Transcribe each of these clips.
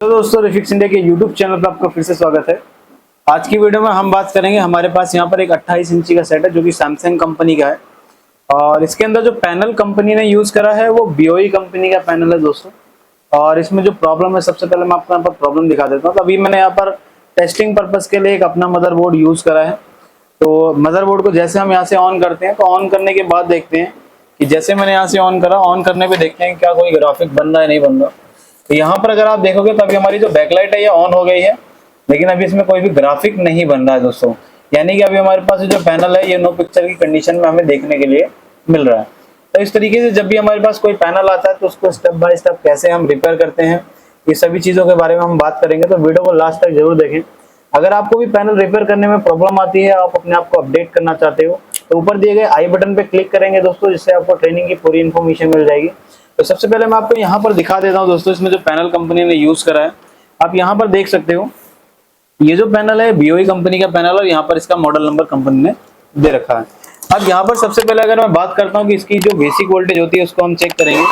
तो दोस्तों refix India के यूट्यूब चैनल पर आपका फिर से स्वागत है। आज की वीडियो में हम बात करेंगे, हमारे पास यहाँ पर एक 28 इंची का सेट है जो कि सैमसंग कंपनी का है और इसके अंदर जो पैनल कंपनी ने यूज करा है वो BOE कंपनी का पैनल है दोस्तों। और इसमें जो प्रॉब्लम है, सबसे पहले मैं आपको यहाँ पर प्रॉब्लम दिखा देता हूँ। तो अभी मैंने यहाँ पर टेस्टिंग पर्पज के लिए एक अपना मदरबोर्ड यूज करा है। तो मदरबोर्ड को जैसे हम यहाँ से ऑन करते हैं, तो ऑन करने के बाद देखते हैं कि जैसे मैंने यहाँ से ऑन करा, ऑन करने पे देखते हैं क्या कोई ग्राफिक बन रहा है नहीं बन रहा। तो यहाँ पर अगर आप देखोगे तो अभी हमारी जो बैकलाइट है ये ऑन हो गई है, लेकिन अभी इसमें कोई भी ग्राफिक नहीं बन रहा है दोस्तों। यानी कि अभी हमारे पास जो पैनल है ये नो पिक्चर की कंडीशन में हमें देखने के लिए मिल रहा है। तो इस तरीके से जब भी हमारे पास कोई पैनल आता है तो उसको स्टेप बाय स्टेप कैसे हम रिपेयर करते हैं, ये सभी चीज़ों के बारे में हम बात करेंगे। तो वीडियो को लास्ट तक जरूर देखें। अगर आपको भी पैनल रिपेयर करने में प्रॉब्लम आती है, आप अपने आप को अपडेट करना चाहते हो, तो ऊपर दिए गए आई बटन पे क्लिक करेंगे दोस्तों, जिससे आपको ट्रेनिंग की पूरी इन्फॉर्मेशन मिल जाएगी। तो सबसे पहले मैं आपको यहाँ पर दिखा देता हूँ दोस्तों, इसमें जो पैनल कंपनी ने यूज करा है। आप यहाँ पर देख सकते हो, ये जो पैनल है BOE कंपनी का पैनल और यहाँ पर इसका मॉडल नंबर कंपनी ने दे रखा है। अब यहाँ पर सबसे पहले अगर मैं बात करता हूँ कि इसकी जो बेसिक वोल्टेज होती है उसको हम चेक करेंगे।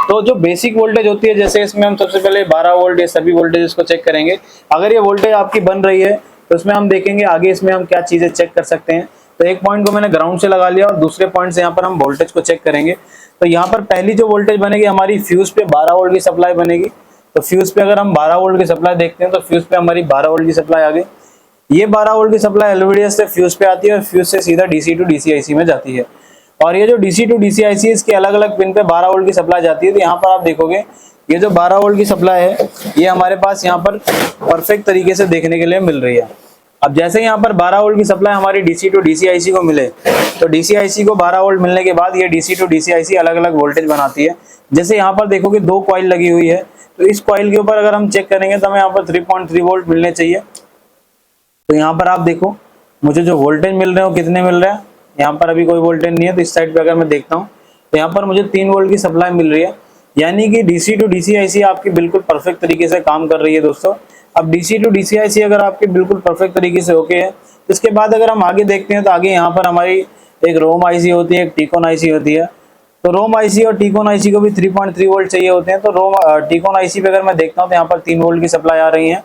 तो जो बेसिक वोल्टेज होती है, जैसे इसमें हम सबसे पहले 12 वोल्ट ये सभी वोल्टेज को चेक करेंगे। अगर ये वोल्टेज आपकी बन रही है तो उसमें हम देखेंगे आगे इसमें हम क्या चीजें चेक कर सकते हैं। तो एक पॉइंट को मैंने ग्राउंड से लगा लिया और दूसरे पॉइंट से यहाँ पर हम वोल्टेज को चेक करेंगे। तो यहाँ पर पहली जो वोल्टेज बनेगी हमारी फ्यूज पे 12 वोल्ट की सप्लाई बनेगी। तो फ्यूज पे अगर हम 12 वोल्ट की सप्लाई देखते हैं तो फ्यूज पे हमारी 12 वोल्ट की सप्लाई आ गई। ये 12 वोल्ट की सप्लाई LVDS से फ्यूज पे आती है और फ्यूज से सीधा DC टू DC IC में जाती है। और ये जो DC टू DC IC इसके अलग अलग पिन पे 12 वोल्ट की सप्लाई जाती है। तो यहाँ पर आप देखोगे ये जो 12 वोल्ट की सप्लाई है ये हमारे पास यहाँ पर परफेक्ट तरीके से देखने के लिए मिल रही है। अब जैसे यहाँ पर 12 वोल्ट की सप्लाई हमारी DC टू DC IC को मिले, तो DC IC को 12 वोल्ट मिलने के बाद ये DC टू DC IC अलग अलग वोल्टेज बनाती है। जैसे यहाँ पर देखोगे 2 कॉइल लगी हुई है, तो इस कॉइल के ऊपर अगर हम चेक करेंगे तो हमें यहाँ पर 3.3 वोल्ट मिलने चाहिए। तो यहाँ पर आप देखो मुझे जो वोल्टेज मिल रहे हो कितने मिल रहे हैं, यहाँ पर अभी कोई वोल्टेज नहीं है। तो इस साइड पे अगर मैं देखता हूँ तो यहाँ पर मुझे 3 वोल्ट की सप्लाई मिल रही है। यानी कि DC टू DC IC आपकी बिल्कुल परफेक्ट तरीके से काम कर रही है दोस्तों। अब DC टू DC IC अगर आपके बिल्कुल परफेक्ट तरीके से ओके है, तो इसके बाद अगर हम आगे देखते हैं तो आगे यहाँ पर हमारी एक रोम IC होती है, एक टीकॉन IC होती है। तो रोम IC और टीकॉन IC को भी 3.3 वोल्ट चाहिए होते हैं। तो रोम टीकॉन IC पे अगर मैं देखता हूँ तो यहाँ पर 3 वोल्ट की सप्लाई आ रही है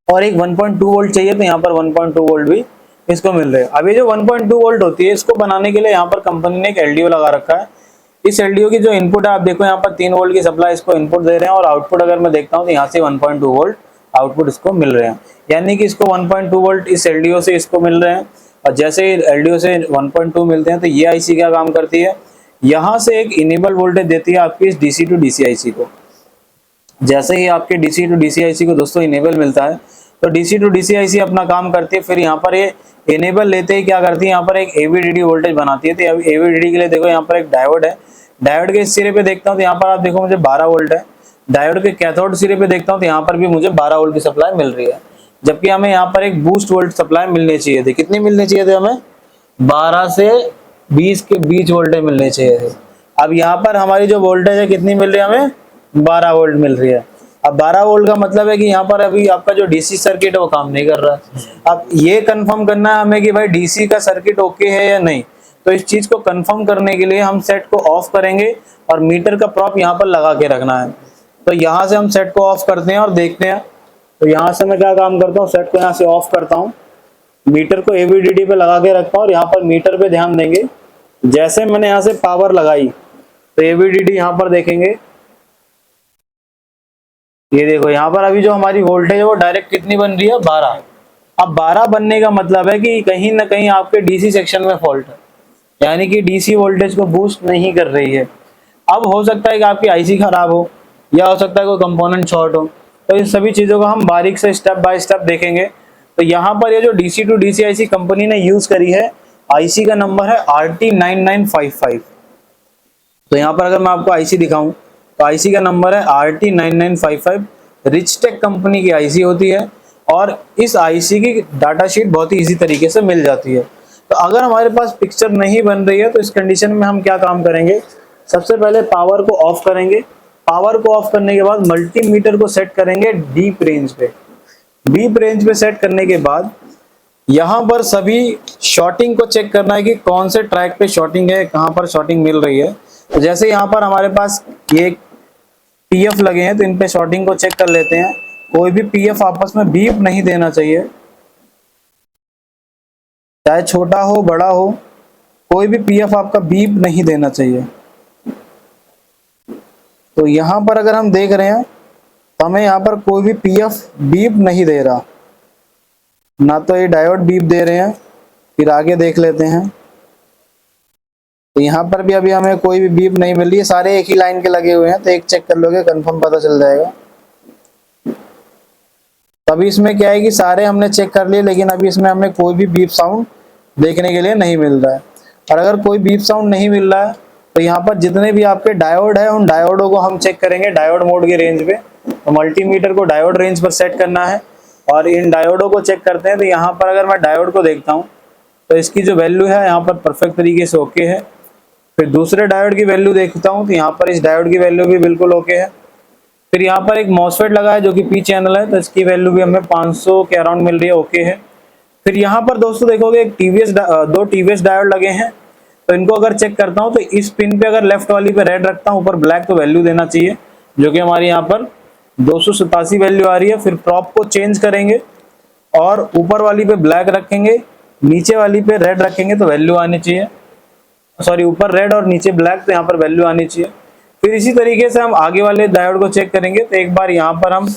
और एक 1.2 वोल्ट चाहिए, तो यहाँ पर 1.2 वोल्ट भी इसको मिल रहे हैं। अब ये जो 1.2 वोल्ट होती है इसको बनाने के लिए यहाँ पर कंपनी ने एक LDO लगा रखा है। इस LDO की जो इनपुट है आप देखो, यहाँ पर 3 वोल्ट की सप्लाई इसको इनपुट दे रहे हैं और आउटपुट अगर मैं देखता हूँ तो यहाँ से 1.2 वोल्ट आउटपुट इसको मिल रहे हैं। यानी कि इसको 1.2 वोल्ट इस LDO से इसको मिल रहे हैं। और जैसे LDO से 1.2 मिलते हैं तो ये IC क्या काम करती है, यहाँ से एक इनेबल वोल्टेज देती है आपकी इस DC टू DC IC को। जैसे ही आपके DC टू DC IC को दोस्तों इनेबल मिलता है तो DC टू DC IC अपना काम करती है। फिर यहाँ पर ये इनेबल लेते ही क्या करती है, यहाँ पर एक AVDD वोल्टेज बनाती है। तो AVDD के लिए देखो यहाँ पर एक डायोड है। डायोड के इस सिरे पे देखता हूँ तो यहाँ पर आप देखो मुझे 12 वोल्ट है। डायोड के कैथोड सिरे पे देखता हूँ तो यहाँ पर भी मुझे 12 वोल्ट की सप्लाई मिल रही है। जबकि हमें यहाँ पर एक बूस्ट वोल्ट सप्लाई मिलनी चाहिए थी। कितनी मिलनी चाहिए थे हमें, 12 से 20 के बीच वोल्टेज मिलने चाहिए थे। अब यहाँ पर हमारी जो वोल्टेज है कितनी मिल रही है, हमें 12 वोल्ट मिल रही है। अब 12 वोल्ट का मतलब है कि यहाँ पर अभी आपका जो DC सर्किट है वो काम नहीं कर रहा है। अब ये कंफर्म करना है हमें कि भाई DC का सर्किट ओके है या नहीं। तो इस चीज को कंफर्म करने के लिए हम सेट को ऑफ करेंगे और मीटर का प्रॉप यहाँ पर लगा के रखना है। तो यहाँ से हम सेट को ऑफ करते हैं और देखते हैं। तो यहाँ से मैं क्या काम करता हूँ, सेट को यहाँ से ऑफ करता हूँ, मीटर को AVDD पे लगा के रखता हूँ और यहाँ पर मीटर पे ध्यान देंगे। जैसे मैंने यहाँ से पावर लगाई तो AVDD यहाँ पर देखेंगे, ये देखो यहाँ पर अभी जो हमारी वोल्टेज है वो डायरेक्ट कितनी बन रही है, 12। अब 12 बनने का मतलब है कि कहीं ना कहीं आपके DC सेक्शन में फॉल्ट है, यानी कि DC वोल्टेज को बूस्ट नहीं कर रही है। अब हो सकता है कि आपकी IC खराब हो या हो सकता है कोई कंपोनेंट शॉर्ट हो। तो इन सभी चीजों को हम बारीक से स्टेप बाय स्टेप देखेंगे। तो यहाँ पर ये जो DC to DC IC company ने यूज करी है, IC का नंबर है RT9955। तो यहाँ पर अगर मैं आपको IC दिखाऊं तो IC का नंबर है RT9955। रिचटेक कंपनी की IC होती है और इस IC की डाटा शीट बहुत ही इजी तरीके से मिल जाती है। तो अगर हमारे पास पिक्चर नहीं बन रही है तो इस कंडीशन में हम क्या काम करेंगे, सबसे पहले पावर को ऑफ करेंगे। पावर को ऑफ करने के बाद मल्टीमीटर को सेट करेंगे डीप रेंज पे। डीप रेंज पे सेट करने के बाद यहाँ पर सभी शॉर्टिंग को चेक करना है कि कौन से ट्रैक पे शॉर्टिंग है, कहाँ पर शॉर्टिंग मिल रही है। तो जैसे यहाँ पर हमारे पास ये पीएफ लगे हैं तो इन पे शॉर्टिंग को चेक कर लेते हैं। कोई भी पीएफ आपस में बीप नहीं देना चाहिए, चाहे छोटा हो बड़ा हो, कोई भी पीएफ आपका बीप नहीं देना चाहिए। तो यहाँ पर अगर हम देख रहे हैं तो हमें यहाँ पर कोई भी पीएफ बीप नहीं दे रहा, ना तो ये डायोड बीप दे रहे हैं। फिर आगे देख लेते हैं तो यहाँ पर भी अभी हमें कोई भी बीप नहीं मिल रही है, सारे एक ही लाइन के लगे हुए हैं। तो एक चेक कर लोगे कंफर्म पता चल जाएगा। तभी इसमें क्या है कि सारे हमने चेक कर लिए, लेकिन अभी इसमें हमें कोई भी बीप साउंड देखने के लिए नहीं मिल रहा है। और अगर कोई बीप साउंड नहीं मिल रहा है तो यहाँ पर जितने भी आपके डायोड है उन डायोडों को हम चेक करेंगे डायोड मोड की रेंज पे। तो मल्टीमीटर को डायोड रेंज पर सेट करना है और इन डायोडों को चेक करते हैं। तो यहाँ पर अगर मैं डायोड को देखता हूँ तो इसकी जो वैल्यू है यहाँ पर परफेक्ट तरीके से ओके है। फिर दूसरे डायोड की वैल्यू देखता हूँ तो यहाँ पर इस डायोड की वैल्यू भी बिल्कुल ओके है। फिर यहाँ पर एक मॉसफेट लगा है जो कि पी चैनल है, तो इसकी वैल्यू भी हमें 500 के अराउंड मिल रही है, ओके है। फिर यहाँ पर दोस्तों देखोगे एक दो टीवीएस डायोड लगे हैं। तो इनको अगर चेक करता हूँ तो इस पिन पे अगर लेफ्ट वाली पे रेड रखता हूँ, ऊपर ब्लैक, तो वैल्यू देना चाहिए, जो कि हमारी यहाँ पर 287 वैल्यू आ रही है। फिर प्रॉप को चेंज करेंगे और ऊपर वाली पे ब्लैक रखेंगे, नीचे वाली पे रेड रखेंगे तो वैल्यू आनी चाहिए, सॉरी ऊपर रेड और नीचे ब्लैक, तो यहाँ पर वैल्यू आनी चाहिए। फिर इसी तरीके से हम आगे वाले डायोड को चेक करेंगे। तो एक बार यहाँ पर हम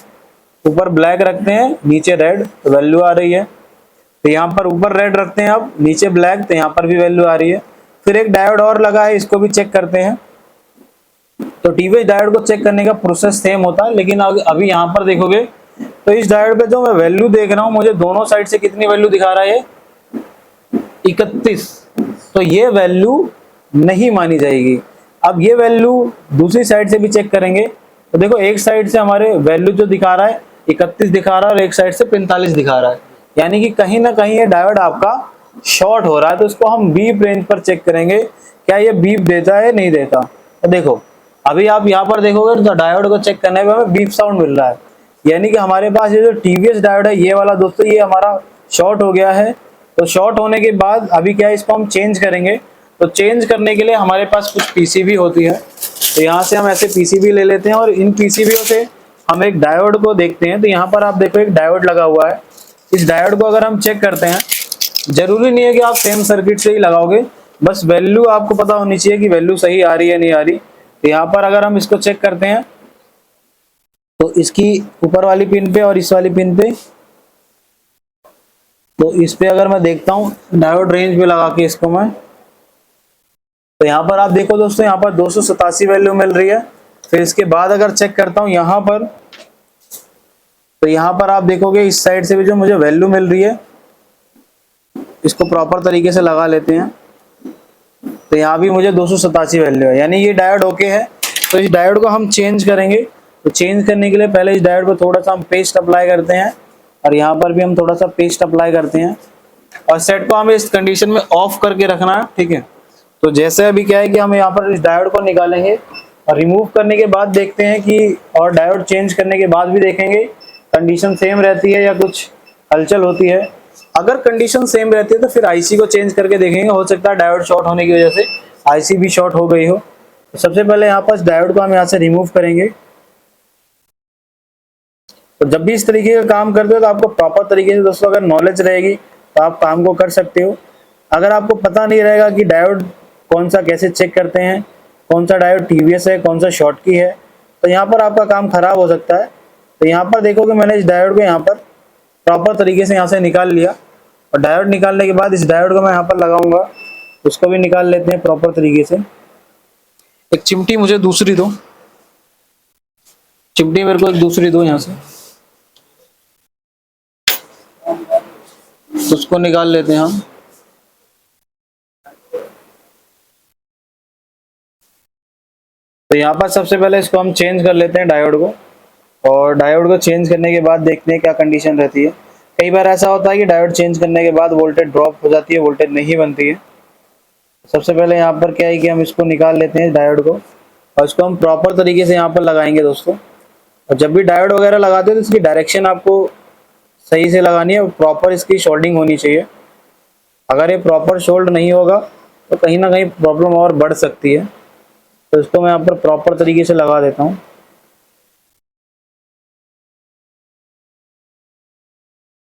ऊपर ब्लैक रखते हैं, नीचे रेड, तो वैल्यू आ रही है। तो यहाँ पर ऊपर रेड रखते हैं, अब नीचे ब्लैक, तो यहाँ पर भी वैल्यू आ रही है। फिर एक डायोड और लगा है, इसको भी चेक करते हैं। तो टीवीएस डायोड को चेक करने का प्रोसेस सेम होता है, लेकिन अभी यहाँ पर देखोगे तो इस डायोड पे जो मैं वैल्यू देख रहा हूँ, मुझे दोनों साइड से कितनी वैल्यू दिखा रहा है, 31। तो ये वैल्यू नहीं मानी जाएगी। अब ये वैल्यू दूसरी साइड से भी चेक करेंगे। तो देखो एक साइड से हमारे वैल्यू जो दिखा रहा है 31 दिखा रहा है और एक साइड से 45 दिखा रहा है, यानी कि कहीं ना कहीं ये डायोड आपका शॉर्ट हो रहा है। तो इसको हम बीप रेंज पर चेक करेंगे, क्या ये बीप देता है नहीं देता। तो देखो अभी आप यहाँ पर देखोगे तो डायोड को चेक करने में हमें बीप साउंड मिल रहा है, यानी कि हमारे पास ये जो टीवीएस डायोड है ये वाला दोस्तों, ये हमारा शॉर्ट हो गया है। तो शॉर्ट होने के बाद अभी क्या है, इसको हम चेंज करेंगे। तो चेंज करने के लिए हमारे पास कुछ पीसीबी होती है, तो यहाँ से हम ऐसे पीसीबी ले लेते हैं और इन पीसीबीओ से हम एक डायोड को देखते हैं। तो यहाँ पर आप देखो एक डायोड लगा हुआ है। इस डायोड को अगर हम चेक करते हैं, जरूरी नहीं है कि आप सेम सर्किट से ही लगाओगे, बस वैल्यू आपको पता होनी चाहिए कि वैल्यू सही आ रही है नहीं आ रही। तो यहाँ पर अगर हम इसको चेक करते हैं तो इसकी ऊपर वाली पिन पे और इस वाली पिन पे, तो इस पे अगर मैं देखता हूँ डायोड रेंज पे लगा के इसको मैं, तो यहाँ पर आप देखो दोस्तों यहाँ पर 287 वैल्यू मिल रही है। फिर इसके बाद अगर चेक करता हूँ यहाँ पर, तो यहाँ पर आप देखोगे इस साइड से भी जो मुझे वैल्यू मिल रही है, इसको प्रॉपर तरीके से लगा लेते हैं। तो यहाँ भी मुझे 287 वैल्यू है, यानी ये डायोड ओके है। तो इस डायोड को हम चेंज करेंगे। तो चेंज करने के लिए पहले इस डायोड को थोड़ा सा हम पेस्ट अप्लाई करते हैं और यहाँ पर भी हम थोड़ा सा पेस्ट अप्लाई करते हैं और सेट को हमें इस कंडीशन में ऑफ करके रखना है, ठीक है। तो जैसे अभी क्या है कि हम यहाँ पर इस डायोड को निकालेंगे और रिमूव करने के बाद देखते हैं कि, और डायोड चेंज करने के बाद भी देखेंगे कंडीशन सेम रहती है या कुछ हलचल होती है। अगर कंडीशन सेम रहती है तो फिर आईसी को चेंज करके देखेंगे, हो सकता है डायोड शॉर्ट होने की वजह से आईसी भी शॉर्ट हो गई हो। तो सबसे पहले यहाँ पर डायोड को हम यहाँ से रिमूव करेंगे। तो जब भी इस तरीके का काम करते हो तो आपको प्रॉपर तरीके से दोस्तों अगर नॉलेज रहेगी तो आप काम को कर सकते हो। अगर आपको पता नहीं रहेगा कि डायोड कौन सा कैसे चेक करते हैं, कौन सा डायोड टीवीएस है, कौन सा शॉर्ट की है, तो यहाँ पर आपका काम खराब हो सकता है। तो यहाँ पर देखोगे मैंने इस डायोड को यहाँ पर प्रॉपर तरीके से यहाँ से निकाल लिया और डायोड निकालने के बाद इस डायोड को मैं यहाँ पर लगाऊंगा, उसको भी निकाल लेते हैं प्रॉपर तरीके से। एक चिमटी मुझे दूसरी दो, चिमटी मेरे को एक दूसरी दो यहाँ से, उसको निकाल लेते हैं हम। तो यहाँ पर सबसे पहले इसको हम चेंज कर लेते हैं डायोड को, और डायोड को चेंज करने के बाद देखते हैं क्या कंडीशन रहती है। कई बार ऐसा होता है कि डायोड चेंज करने के बाद वोल्टेज ड्रॉप हो जाती है, वोल्टेज नहीं बनती है। सबसे पहले यहाँ पर क्या है कि हम इसको निकाल लेते हैं डायोड को और इसको हम प्रॉपर तरीके से यहाँ पर लगाएंगे दोस्तों। और जब भी डायोड वगैरह लगाते हो तो इसकी डायरेक्शन आपको सही से लगानी है, प्रॉपर इसकी शोल्डिंग होनी चाहिए। अगर ये प्रॉपर शोल्ड नहीं होगा तो कहीं ना कहीं प्रॉब्लम और बढ़ सकती है। तो इसको मैं यहाँ पर प्रॉपर तरीके से लगा देता हूँ।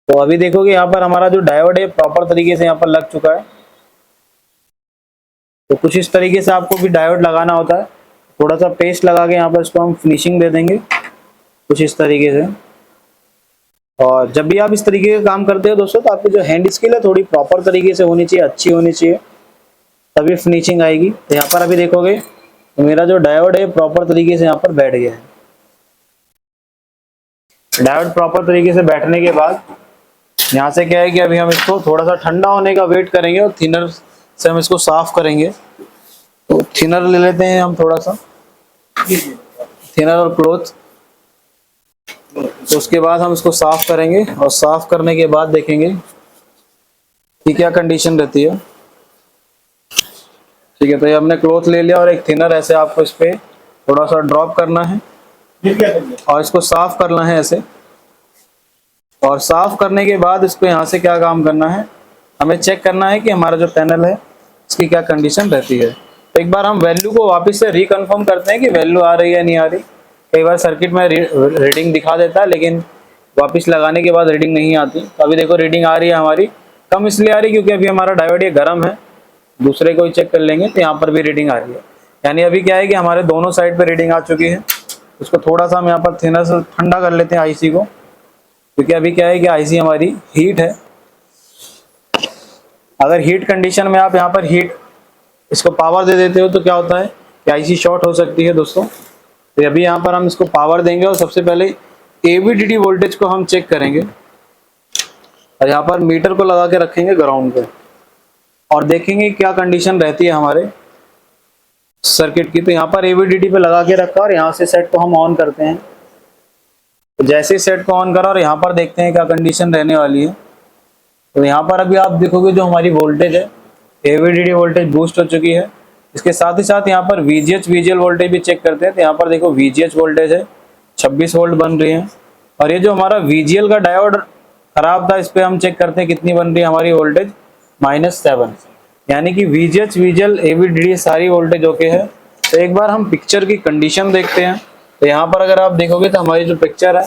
तो अभी देखोगे यहाँ पर हमारा जो डायोड है प्रॉपर तरीके से यहाँ पर लग चुका है। तो कुछ इस तरीके से आपको भी डायोड लगाना होता है। थोड़ा सा पेस्ट लगा के यहाँ पर इसको हम फिनिशिंग दे देंगे कुछ इस तरीके से। और जब भी आप इस तरीके का काम करते हो दोस्तों, तो आपकी जो हैंड स्किल है थोड़ी प्रॉपर तरीके से होनी चाहिए, अच्छी होनी चाहिए, तभी फिनिशिंग आएगी। तो यहाँ पर अभी देखोगे तो मेरा जो डायोड है प्रॉपर तरीके से यहाँ पर बैठ गया है। डायोड प्रॉपर तरीके से बैठने के बाद यहाँ से क्या है कि अभी हम इसको थोड़ा सा ठंडा होने का वेट करेंगे और थिनर से हम इसको साफ करेंगे। तो थिनर ले लेते हैं हम थोड़ा सा, थिनर और क्लॉथ। तो उसके बाद हम इसको साफ करेंगे और साफ करने के बाद देखेंगे कि क्या कंडीशन रहती है। ठीक है, तो ये हमने क्लॉथ ले लिया और एक थिनर ऐसे आपको इस पे थोड़ा सा ड्रॉप करना है और इसको साफ करना है ऐसे। और साफ करने के बाद इसको यहाँ से क्या काम करना है, हमें चेक करना है कि हमारा जो पैनल है इसकी क्या कंडीशन रहती है। तो एक बार हम वैल्यू को वापस से रिकन्फर्म करते हैं कि वैल्यू आ रही है नहीं आ रही। कई बार सर्किट में रीडिंग दिखा देता है, लेकिन वापस लगाने के बाद रीडिंग नहीं आती। तो अभी देखो रीडिंग आ रही है हमारी, कम इसलिए आ रही क्योंकि अभी हमारा डायोड ये गर्म है। दूसरे को ही चेक कर लेंगे तो यहाँ पर भी रीडिंग आ रही है, यानी अभी क्या है कि हमारे दोनों साइड पे रीडिंग आ चुकी है। उसको थोड़ा सा हम यहाँ पर थिनर से ठंडा कर लेते हैं आईसी को, क्योंकि अभी क्या है कि आईसी हमारी हीट है। अगर हीट कंडीशन में आप यहाँ पर हीट इसको पावर दे देते हो तो क्या होता है कि आईसी शॉर्ट हो सकती है दोस्तों। तो अभी यहाँ पर हम इसको पावर देंगे और सबसे पहले एवीडीडी वोल्टेज को हम चेक करेंगे और यहाँ पर मीटर को लगा के रखेंगे ग्राउंड पे और देखेंगे क्या कंडीशन रहती है हमारे सर्किट की। तो यहाँ पर एवीडीडी पे लगा के रखा और यहाँ से सेट को हम ऑन करते हैं। तो जैसे ही सेट को ऑन करा और यहाँ पर देखते हैं क्या कंडीशन रहने वाली है। तो यहाँ पर अभी आप देखोगे जो हमारी वोल्टेज है, एवीडीडी वोल्टेज बूस्ट हो चुकी है। इसके साथ ही साथ यहाँ पर वीजीएच वीजीएल वोल्टेज भी चेक करते हैं। तो यहाँ पर देखो वीजीएच वोल्टेज है 26 वोल्ट बन रही है। और ये जो हमारा वीजीएल का डायोड खराब था, इस पे हम चेक करते हैं कितनी बन रही है हमारी वोल्टेज, -7। यानी कि वीजीएच वीजीएल एवीडीडी सारी वोल्टेज ओके है। तो एक बार हम पिक्चर की कंडीशन देखते हैं। तो यहाँ पर अगर आप देखोगे तो हमारी जो पिक्चर है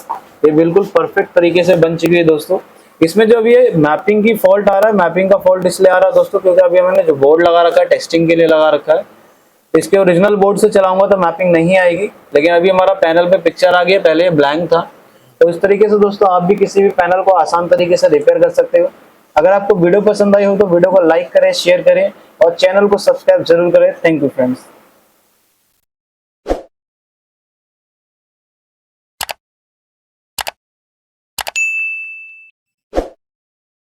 ये बिल्कुल परफेक्ट तरीके से बन चुकी है दोस्तों। इसमें जो अभी ये मैपिंग की फॉल्ट आ रहा है, मैपिंग का फॉल्ट इसलिए आ रहा है दोस्तों क्योंकि अभी मैंने जो बोर्ड लगा रखा है टेस्टिंग के लिए लगा रखा है। इसके ओरिजिनल बोर्ड से चलाऊंगा तो मैपिंग नहीं आएगी, लेकिन अभी हमारा पैनल पे पिक्चर आ गया, पहले ये ब्लैंक था। तो इस तरीके से दोस्तों आप भी किसी भी पैनल को आसान तरीके से रिपेयर कर सकते हो। अगर आपको वीडियो पसंद आई हो तो वीडियो को लाइक करें, शेयर करें और चैनल को सब्सक्राइब जरूर करें। Thank you friends.